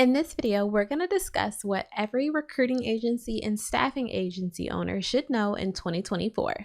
In this video, we're going to discuss what every recruiting agency and staffing agency owner should know in 2024.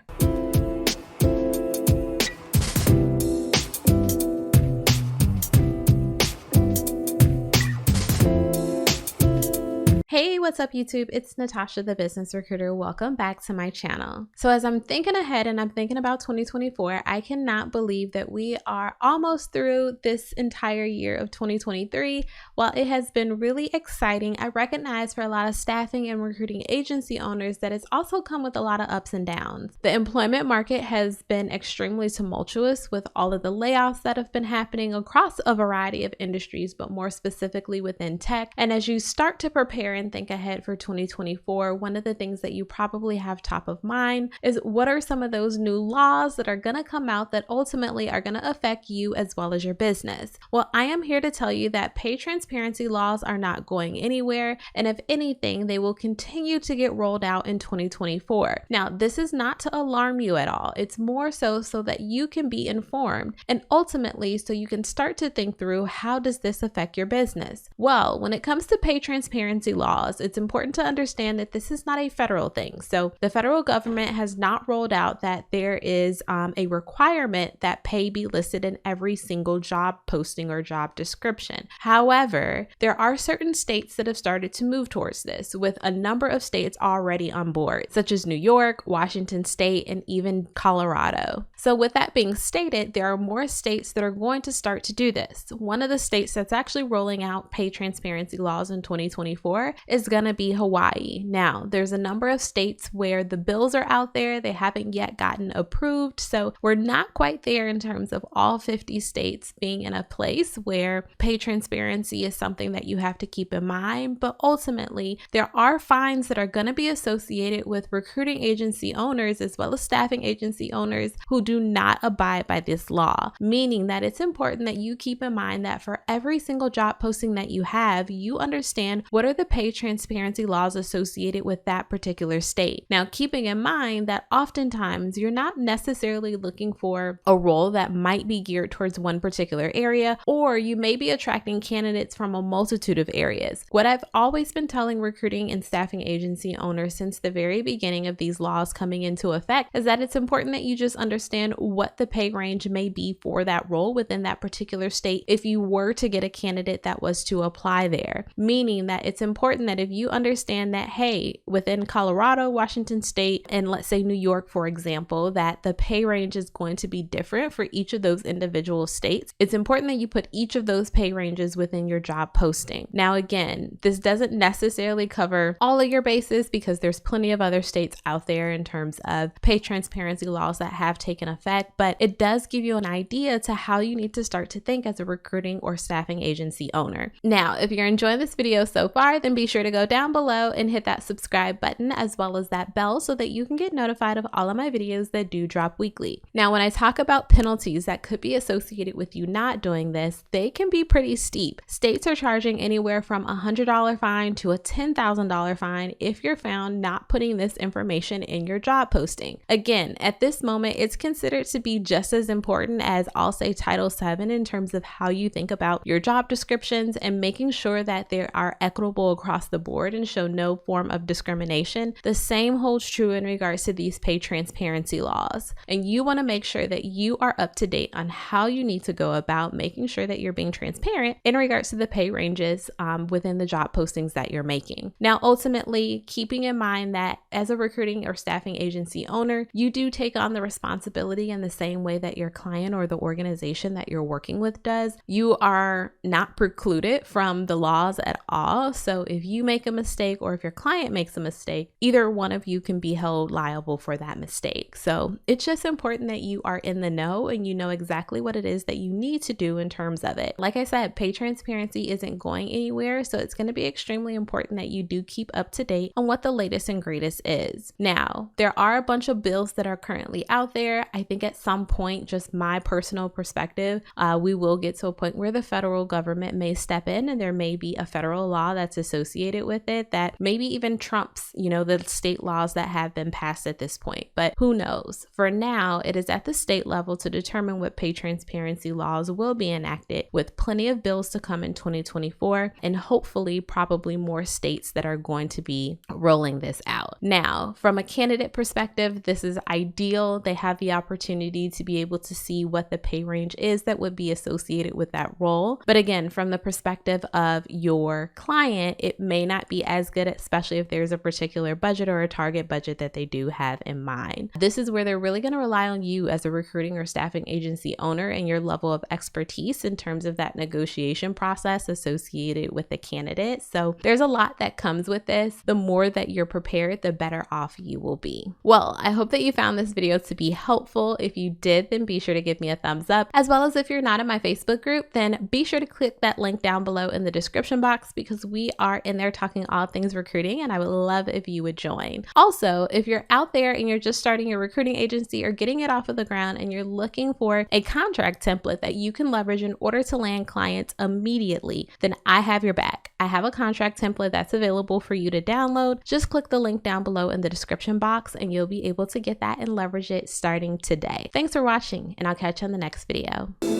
Hey, what's up YouTube? It's Natasha, the business recruiter. Welcome back to my channel. So as I'm thinking ahead and I'm thinking about 2024, I cannot believe that we are almost through this entire year of 2023. While it has been really exciting, I recognize for a lot of staffing and recruiting agency owners that it's also come with a lot of ups and downs. The employment market has been extremely tumultuous with all of the layoffs that have been happening across a variety of industries, but more specifically within tech. And as you start to prepare and think ahead for 2024, one of the things that you probably have top of mind is what are some of those new laws that are going to come out that ultimately are going to affect you as well as your business. Well, I am here to tell you that pay transparency laws are not going anywhere, and if anything, they will continue to get rolled out in 2024. Now, this is not to alarm you at all. It's more so that you can be informed, and ultimately so you can start to think through, how does this affect your business? Well, when it comes to pay transparency laws, it's important to understand that this is not a federal thing. So the federal government has not rolled out that there is a requirement that pay be listed in every single job posting or job description. However, there are certain states that have started to move towards this, with a number of states already on board, such as New York, Washington State, and even Colorado. So with that being stated, there are more states that are going to start to do this. One of the states that's actually rolling out pay transparency laws in 2024 is going to be Hawaii. Now, there's a number of states where the bills are out there. They haven't yet gotten approved. So we're not quite there in terms of all 50 states being in a place where pay transparency is something that you have to keep in mind. But ultimately, there are fines that are going to be associated with recruiting agency owners as well as staffing agency owners who do not abide by this law, meaning that it's important that you keep in mind that for every single job posting that you have, you understand what are the pay transparency laws associated with that particular state. Now, keeping in mind that oftentimes you're not necessarily looking for a role that might be geared towards one particular area, or you may be attracting candidates from a multitude of areas. What I've always been telling recruiting and staffing agency owners since the very beginning of these laws coming into effect is that it's important that you just understand what the pay range may be for that role within that particular state if you were to get a candidate that was to apply there, meaning that it's important that if you understand that, hey, within Colorado, Washington State, and let's say New York, for example, that the pay range is going to be different for each of those individual states, it's important that you put each of those pay ranges within your job posting. Now, again, this doesn't necessarily cover all of your bases because there's plenty of other states out there in terms of pay transparency laws that have taken effect, but it does give you an idea to how you need to start to think as a recruiting or staffing agency owner. Now, if you're enjoying this video so far, then be sure to go down below and hit that subscribe button as well as that bell so that you can get notified of all of my videos that do drop weekly. Now, when I talk about penalties that could be associated with you not doing this, they can be pretty steep. States are charging anywhere from a $100 fine to a $10,000 fine if you're found not putting this information in your job posting. Again, at this moment, it's considered to be just as important as, I'll say, Title VII in terms of how you think about your job descriptions and making sure that they are equitable across the board and show no form of discrimination. The same holds true in regards to these pay transparency laws. And you want to make sure that you are up to date on how you need to go about making sure that you're being transparent in regards to the pay ranges within the job postings that you're making. Now, ultimately, keeping in mind that as a recruiting or staffing agency owner, you do take on the responsibility in the same way that your client or the organization that you're working with does. You are not precluded from the laws at all. So if you make a mistake or if your client makes a mistake, either one of you can be held liable for that mistake. So it's just important that you are in the know and you know exactly what it is that you need to do in terms of it. Like I said, pay transparency isn't going anywhere, so it's going to be extremely important that you do keep up to date on what the latest and greatest is. Now, there are a bunch of bills that are currently out there. I think at some point, just my personal perspective, we will get to a point where the federal government may step in and there may be a federal law that's associated associated with it that maybe even trumps, the state laws that have been passed at this point. But who knows? For now, it is at the state level to determine what pay transparency laws will be enacted, with plenty of bills to come in 2024 and hopefully probably more states that are going to be rolling this out. Now, from a candidate perspective, this is ideal. They have the opportunity to be able to see what the pay range is that would be associated with that role. But again, from the perspective of your client, it may not be as good, especially if there's a particular budget or a target budget that they do have in mind. This is where they're really going to rely on you as a recruiting or staffing agency owner and your level of expertise in terms of that negotiation process associated with the candidate. So there's a lot that comes with this. The more that you're prepared, the better off you will be. Well, I hope that you found this video to be helpful. If you did, then be sure to give me a thumbs up, as well as if you're not in my Facebook group, then be sure to click that link down below in the description box, because we are in there talking all things recruiting and I would love if you would join. Also, if you're out there and you're just starting your recruiting agency or getting it off of the ground and you're looking for a contract template that you can leverage in order to land clients immediately, then I have your back. I have a contract template that's available for you to download. Just click the link down below in the description box and you'll be able to get that and leverage it starting today. Thanks for watching, and I'll catch you on the next video.